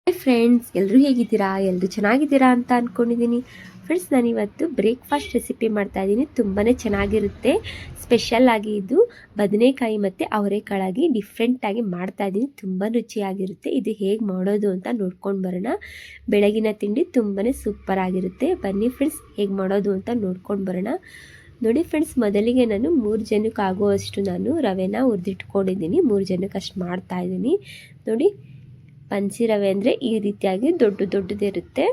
Hi friends, ಎಲ್ಲರೂ ಹೇಗಿದ್ದೀರಾ? ಎಲ್ಲರೂ ಚೆನ್ನಾಗಿದ್ದೀರಾ ಅಂತ ಅಂದ್ಕೊಂಡಿದ್ದೀನಿ. ಫ್ರೆಂಡ್ಸ್, ನಾನಿವತ್ತು ಬ್ರೇಕ್ಫಾಸ್ಟ್ ರೆಸಿಪಿ ಮಾಡ್ತಾಯಿದ್ದೀನಿ. ತುಂಬಾ ಚೆನ್ನಾಗಿರುತ್ತೆ. ಸ್ಪೆಷಲ್ ಆಗಿ ಇದು ಬದನೆಕಾಯಿ ಮತ್ತು ಅವರೆಕಾಳಾಗಿ ಡಿಫ್ರೆಂಟಾಗಿ ಮಾಡ್ತಾಯಿದ್ದೀನಿ. ತುಂಬ ರುಚಿಯಾಗಿರುತ್ತೆ. ಇದು ಹೇಗೆ ಮಾಡೋದು ಅಂತ ನೋಡ್ಕೊಂಡು ಬರೋಣ. ಬೆಳಗಿನ ತಿಂಡಿ ತುಂಬಾ ಸೂಪರಾಗಿರುತ್ತೆ. ಬನ್ನಿ ಫ್ರೆಂಡ್ಸ್, ಹೇಗೆ ಮಾಡೋದು ಅಂತ ನೋಡ್ಕೊಂಡು ಬರೋಣ. ನೋಡಿ ಫ್ರೆಂಡ್ಸ್, ಮೊದಲಿಗೆ ನಾನು 3 ಜನಕ್ಕೆ ಆಗುವಷ್ಟು ನಾನು ರವೆನ ಹುರಿದಿಟ್ಕೊಂಡಿದ್ದೀನಿ. 3 ಜನಕ್ಕೆ ಅಷ್ಟು ಮಾಡ್ತಾಯಿದ್ದೀನಿ. ನೋಡಿ, ಪಂಚಿ ರವೆ ಅಂದರೆ ಈ ರೀತಿಯಾಗಿ ದೊಡ್ಡದಿರುತ್ತೆ.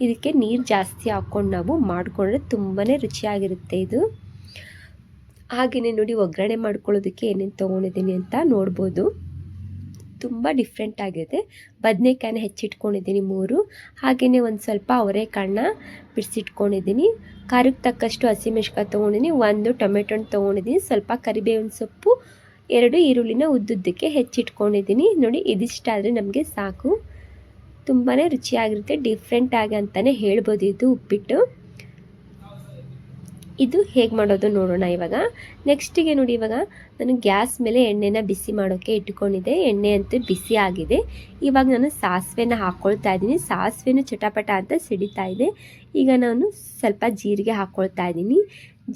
ಇದಕ್ಕೆ ನೀರು ಜಾಸ್ತಿ ಹಾಕ್ಕೊಂಡು ನಾವು ಮಾಡಿಕೊಂಡ್ರೆ ತುಂಬಾ ರುಚಿಯಾಗಿರುತ್ತೆ ಇದು. ಹಾಗೆಯೇ ನೋಡಿ, ಒಗ್ಗರಣೆ ಮಾಡ್ಕೊಳ್ಳೋದಕ್ಕೆ ಏನೇನು ತೊಗೊಂಡಿದ್ದೀನಿ ಅಂತ ನೋಡ್ಬೋದು. ತುಂಬ ಡಿಫ್ರೆಂಟ್ ಆಗಿದೆ. ಬದನೆಕಾಯಿನ ಹೆಚ್ಚಿಟ್ಕೊಂಡಿದ್ದೀನಿ 3. ಹಾಗೆಯೇ ಒಂದು ಸ್ವಲ್ಪ ಅವರೆಕಾಳನ್ನ ಬಿಡಿಸಿಟ್ಕೊಂಡಿದ್ದೀನಿ. ಖಾರಕ್ಕೆ ತಕ್ಕಷ್ಟು ಹಸಿಮೆಣ್ಸಿಕಾಯಿ ತೊಗೊಂಡಿದ್ದೀನಿ. 1 ಟೊಮೆಟೊ ಹಣ್ಣು ತೊಗೊಂಡಿದ್ದೀನಿ. ಸ್ವಲ್ಪ ಕರಿಬೇವಿನ ಸೊಪ್ಪು, 2 ಈರುಳ್ಳಿನ ಉದ್ದುದ್ದಕ್ಕೆ ಹೆಚ್ಚಿಟ್ಕೊಂಡಿದ್ದೀನಿ. ನೋಡಿ, ಇದಿಷ್ಟಾದರೆ ನಮಗೆ ಸಾಕು. ತುಂಬಾ ರುಚಿಯಾಗಿರುತ್ತೆ. ಡಿಫ್ರೆಂಟಾಗಿ ಅಂತಲೇ ಹೇಳ್ಬೋದು ಇದು ಉಪ್ಪಿಟ್ಟು. ಇದು ಹೇಗೆ ಮಾಡೋದು ನೋಡೋಣ ಇವಾಗ. ನೆಕ್ಸ್ಟಿಗೆ ನೋಡಿ, ಇವಾಗ ನಾನು ಗ್ಯಾಸ್ ಮೇಲೆ ಎಣ್ಣೆನ ಬಿಸಿ ಮಾಡೋಕ್ಕೆ ಇಟ್ಕೊಂಡಿದ್ದೆ. ಎಣ್ಣೆ ಅಂತೂ ಬಿಸಿ ಆಗಿದೆ. ಇವಾಗ ನಾನು ಸಾಸಿವೆನ ಹಾಕ್ಕೊಳ್ತಾ ಇದ್ದೀನಿ. ಸಾಸಿವೆನೂ ಚಟಪಟ ಅಂತ ಸಿಡಿತಾ ಇದೆ. ಈಗ ನಾನು ಸ್ವಲ್ಪ ಜೀರಿಗೆ ಹಾಕ್ಕೊಳ್ತಾ ಇದ್ದೀನಿ.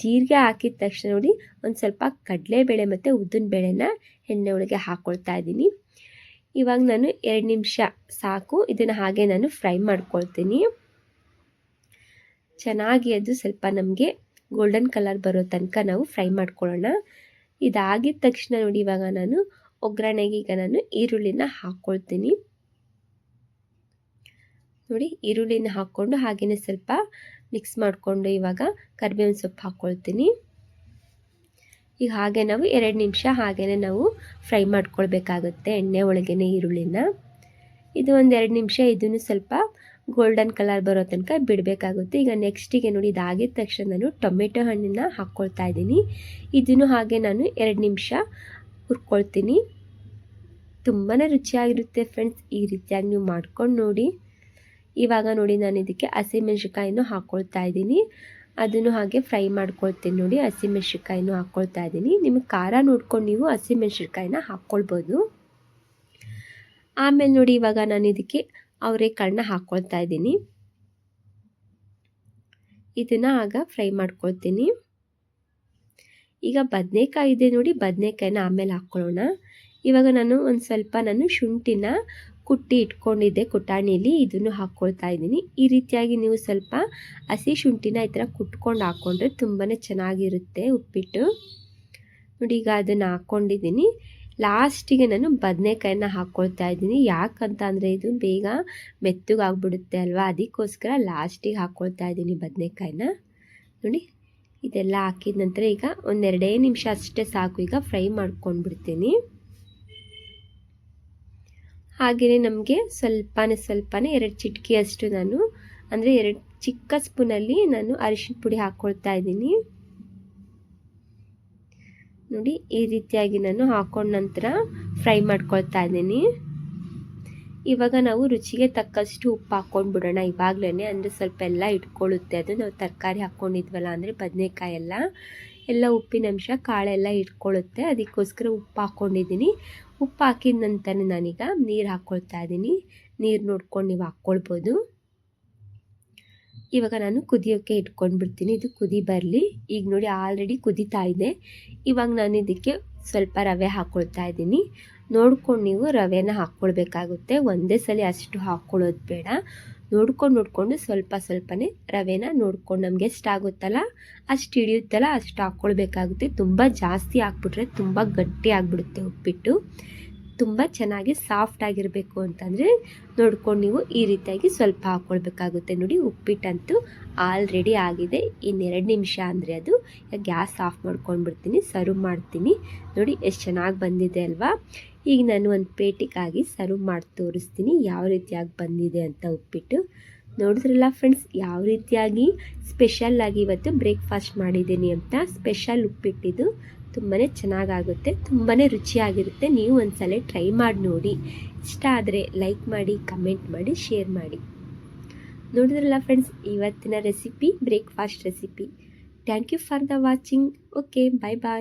ಜೀರಿಗೆ ಹಾಕಿದ ತಕ್ಷಣ ನೋಡಿ, ಒಂದು ಸ್ವಲ್ಪ ಕಡಲೆಬೇಳೆ ಮತ್ತು ಉದ್ದಿನಬೇಳೆನ ಎಣ್ಣೆ ಒಳಗೆ ಹಾಕ್ಕೊಳ್ತಾ ಇದ್ದೀನಿ. ಇವಾಗ ನಾನು 2 ನಿಮಿಷ ಸಾಕು. ಇದನ್ನು ಹಾಗೆ ನಾನು ಫ್ರೈ ಮಾಡ್ಕೊಳ್ತೀನಿ. ಚೆನ್ನಾಗಿ ಅದು ಸ್ವಲ್ಪ ನಮಗೆ ಗೋಲ್ಡನ್ ಕಲರ್ ಬರೋ ತನಕ ನಾವು ಫ್ರೈ ಮಾಡ್ಕೊಳ್ಳೋಣ. ಇದಾಗಿದ ತಕ್ಷಣ ನೋಡಿ, ಇವಾಗ ನಾನು ಒಗ್ಗರಣೆಗೆ ಈಗ ನಾನು ಈರುಳ್ಳಿನ ಹಾಕ್ಕೊಳ್ತೀನಿ. ನೋಡಿ, ಈರುಳ್ಳಿನ ಹಾಕ್ಕೊಂಡು ಹಾಗೆಯೇ ಸ್ವಲ್ಪ ಮಿಕ್ಸ್ ಮಾಡಿಕೊಂಡು ಇವಾಗ ಕರಿಬೇವಿನ ಸೊಪ್ಪು ಹಾಕ್ಕೊಳ್ತೀನಿ. ಈಗ ಹಾಗೆ ನಾವು 2 ನಿಮಿಷ ಹಾಗೆಯೇ ನಾವು ಫ್ರೈ ಮಾಡ್ಕೊಳ್ಬೇಕಾಗುತ್ತೆ ಎಣ್ಣೆ ಒಳಗೇ ಈರುಳ್ಳಿನ. ಇದು ಒಂದು 2 ನಿಮಿಷ ಇದನ್ನು ಸ್ವಲ್ಪ ಗೋಲ್ಡನ್ ಕಲರ್ ಬರೋ ತನಕ ಬಿಡಬೇಕಾಗುತ್ತೆ. ಈಗ ನೆಕ್ಸ್ಟಿಗೆ ನೋಡಿ, ಇದಾಗಿದ ತಕ್ಷಣ ನಾನು ಟೊಮೆಟೊ ಹಣ್ಣನ್ನು ಹಾಕ್ಕೊಳ್ತಾ ಇದ್ದೀನಿ. ಇದನ್ನು ಹಾಗೆ ನಾನು 2 ನಿಮಿಷ ಹುರ್ಕೊಳ್ತೀನಿ. ತುಂಬಾ ರುಚಿಯಾಗಿರುತ್ತೆ ಫ್ರೆಂಡ್ಸ್. ಈ ರೀತಿಯಾಗಿ ನೀವು ಮಾಡ್ಕೊಂಡು ನೋಡಿ. ಇವಾಗ ನೋಡಿ, ನಾನು ಇದಕ್ಕೆ ಹಸಿಮೆಣ್ಸಿಕಾಯಿನೂ ಹಾಕ್ಕೊಳ್ತಾ ಇದ್ದೀನಿ. ಅದನ್ನು ಹಾಗೆ ಫ್ರೈ ಮಾಡ್ಕೊಳ್ತೀನಿ. ನೋಡಿ, ಹಸಿಮೆಣ್ಸಿಕಾಯಿನೂ ಹಾಕ್ಕೊಳ್ತಾ ಇದ್ದೀನಿ. ನಿಮಗೆ ಖಾರ ನೋಡ್ಕೊಂಡು ನೀವು ಹಸಿಮೆಣ್ಸಿಕಾಯಿನ ಹಾಕ್ಕೊಳ್ಬೋದು. ಆಮೇಲೆ ನೋಡಿ, ಇವಾಗ ನಾನು ಇದಕ್ಕೆ ಅವರೆಕಾಳನ್ನ ಹಾಕ್ಕೊಳ್ತಾ ಇದ್ದೀನಿ. ಇದನ್ನು ಆಗ ಫ್ರೈ ಮಾಡ್ಕೊಳ್ತೀನಿ. ಈಗ ಬದನೆಕಾಯಿ ಇದೆ ನೋಡಿ, ಬದನೆಕಾಯಿನ ಆಮೇಲೆ ಹಾಕ್ಕೊಳ್ಳೋಣ. ಇವಾಗ ನಾನು ಒಂದು ಸ್ವಲ್ಪ ಶುಂಠಿನ ಕುಟ್ಟಿ ಇಟ್ಕೊಂಡಿದ್ದೆ ಕುಟಾಣಿಯಲ್ಲಿ, ಇದನ್ನು ಹಾಕ್ಕೊಳ್ತಾ ಇದ್ದೀನಿ. ಈ ರೀತಿಯಾಗಿ ನೀವು ಸ್ವಲ್ಪ ಹಸಿ ಶುಂಠಿನ ಈ ಥರ ಕುಟ್ಕೊಂಡು ಹಾಕ್ಕೊಂಡ್ರೆ ತುಂಬಾ ಚೆನ್ನಾಗಿರುತ್ತೆ ಉಪ್ಪಿಟ್ಟು. ನೋಡಿ, ಈಗ ಅದನ್ನು ಹಾಕ್ಕೊಂಡಿದ್ದೀನಿ. ಲಾಸ್ಟಿಗೆ ನಾನು ಬದನೆಕಾಯಿನ ಹಾಕ್ಕೊಳ್ತಾ ಇದ್ದೀನಿ. ಯಾಕಂತ ಅಂದರೆ ಇದು ಬೇಗ ಮೆತ್ತಗಾಗ್ಬಿಡುತ್ತೆ ಅಲ್ವಾ, ಅದಕ್ಕೋಸ್ಕರ ಲಾಸ್ಟಿಗೆ ಹಾಕ್ಕೊಳ್ತಾ ಇದ್ದೀನಿ ಬದನೆಕಾಯಿನ. ನೋಡಿ, ಇದೆಲ್ಲ ಹಾಕಿದ ನಂತರ ಈಗ ಒಂದು 2 ನಿಮಿಷ ಅಷ್ಟೇ ಸಾಕು. ಈಗ ಫ್ರೈ ಮಾಡ್ಕೊಂಡ್ಬಿಡ್ತೀನಿ. ಹಾಗೆಯೇ ನಮಗೆ ಸ್ವಲ್ಪನೇ 2 ಚಿಟಿಕೆಯಷ್ಟು ನಾನು ಅಂದರೆ 2 ಚಿಕ್ಕ ಸ್ಪೂನಲ್ಲಿ ನಾನು ಅರಿಶಿನ ಪುಡಿ ಹಾಕ್ಕೊಳ್ತಾ ಇದ್ದೀನಿ. ನೋಡಿ, ಈ ರೀತಿಯಾಗಿ ನಾನು ಹಾಕೊಂಡ ನಂತರ ಫ್ರೈ ಮಾಡ್ಕೊಳ್ತಾ ಇದ್ದೀನಿ. ಇವಾಗ ನಾವು ರುಚಿಗೆ ತಕ್ಕಷ್ಟು ಉಪ್ಪು ಹಾಕ್ಕೊಂಡು ಬಿಡೋಣ ಇವಾಗಲೇ. ಅಂದರೆ ಸ್ವಲ್ಪ ಎಲ್ಲ ಇಟ್ಕೊಳ್ಳುತ್ತೆ ಅದು. ನಾವು ತರಕಾರಿ ಹಾಕ್ಕೊಂಡಿದ್ವಲ್ಲ, ಅಂದರೆ ಬದನೆಕಾಯಿ ಎಲ್ಲ ಉಪ್ಪಿನ ಅಂಶ ಕಾಳೆಲ್ಲ ಇಟ್ಕೊಳ್ಳುತ್ತೆ. ಅದಕ್ಕೋಸ್ಕರ ಉಪ್ಪು ಹಾಕ್ಕೊಂಡಿದ್ದೀನಿ. ಉಪ್ಪು ಹಾಕಿದ ನಂತರ ನಾನೀಗ ನೀರು ಹಾಕ್ಕೊಳ್ತಾ ಇದ್ದೀನಿ. ನೀರು ನೋಡ್ಕೊಂಡು ನೀವು ಹಾಕ್ಕೊಳ್ಬೋದು. ಇವಾಗ ನಾನು ಕುದಿಯೋಕ್ಕೆ ಇಟ್ಕೊಂಡ್ಬಿಡ್ತೀನಿ. ಇದು ಕುದಿ ಬರಲಿ. ಈಗ ನೋಡಿ, ಆಲ್ರೆಡಿ ಕುದೀತಾ ಇದೆ. ಇವಾಗ ನಾನು ಇದಕ್ಕೆ ಸ್ವಲ್ಪ ರವೆ ಹಾಕ್ಕೊಳ್ತಾ ಇದ್ದೀನಿ. ನೋಡ್ಕೊಂಡು ನೀವು ರವೆನ ಹಾಕ್ಕೊಳ್ಬೇಕಾಗುತ್ತೆ. ಒಂದೇ ಸಲ ಅಷ್ಟು ಹಾಕ್ಕೊಳ್ಳೋದು ಬೇಡ. ನೋಡ್ಕೊಂಡು ಸ್ವಲ್ಪನೇ ರವೆನ ನೋಡ್ಕೊಂಡು ನಮಗೆ ಎಷ್ಟಾಗುತ್ತಲ್ಲ ಅಷ್ಟು ಹಿಡಿಯುತ್ತಲ್ಲ ಅಷ್ಟು ಹಾಕ್ಕೊಳ್ಬೇಕಾಗುತ್ತೆ. ತುಂಬ ಜಾಸ್ತಿ ಹಾಕ್ಬಿಟ್ರೆ ತುಂಬ ಗಟ್ಟಿ ಆಗಿಬಿಡುತ್ತೆ ಉಪ್ಪಿಟ್ಟು. ತುಂಬ ಚೆನ್ನಾಗಿ ಸಾಫ್ಟ್ ಆಗಿರಬೇಕು ಅಂತಂದರೆ ನೋಡ್ಕೊಂಡು ನೀವು ಈ ರೀತಿಯಾಗಿ ಸ್ವಲ್ಪ ಹಾಕ್ಕೊಳ್ಬೇಕಾಗುತ್ತೆ. ನೋಡಿ, ಉಪ್ಪಿಟ್ಟಂತೂ ಆಲ್ರೆಡಿ ಆಗಿದೆ. ಇನ್ನು 2 ನಿಮಿಷ ಅಂದರೆ ಅದು. ಗ್ಯಾಸ್ ಆಫ್ ಮಾಡ್ಕೊಂಡ್ಬಿಡ್ತೀನಿ, ಸರ್ವ್ ಮಾಡ್ತೀನಿ. ನೋಡಿ, ಎಷ್ಟು ಚೆನ್ನಾಗಿ ಬಂದಿದೆ ಅಲ್ವಾ. ಈಗ ನಾನು ಒಂದು ಪ್ಲೇಟಿಗಾಗಿ ಸರ್ವ್ ಮಾಡಿ ತೋರಿಸ್ತೀನಿ ಯಾವ ರೀತಿಯಾಗಿ ಬಂದಿದೆ ಅಂತ ಉಪ್ಪಿಟ್ಟು. ನೋಡಿದ್ರಲ್ಲ ಫ್ರೆಂಡ್ಸ್, ಯಾವ ರೀತಿಯಾಗಿ ಸ್ಪೆಷಲ್ಲಾಗಿ ಇವತ್ತು ಬ್ರೇಕ್ಫಾಸ್ಟ್ ಮಾಡಿದ್ದೀನಿ ಅಂತ. ಸ್ಪೆಷಲ್ ಉಪ್ಪಿಟ್ಟಿದ್ದು ತುಂಬಾ ಚೆನ್ನಾಗಾಗುತ್ತೆ, ತುಂಬಾ ರುಚಿಯಾಗಿರುತ್ತೆ. ನೀವು ಒಂದ್ಸಲ ಟ್ರೈ ಮಾಡಿ ನೋಡಿ. ಇಷ್ಟ ಆದರೆ ಲೈಕ್ ಮಾಡಿ, ಕಮೆಂಟ್ ಮಾಡಿ, ಶೇರ್ ಮಾಡಿ. ನೋಡಿದ್ರಲ್ಲ ಫ್ರೆಂಡ್ಸ್, ಇವತ್ತಿನ recipe breakfast recipe. Thank you for the watching. Okay, bye bye.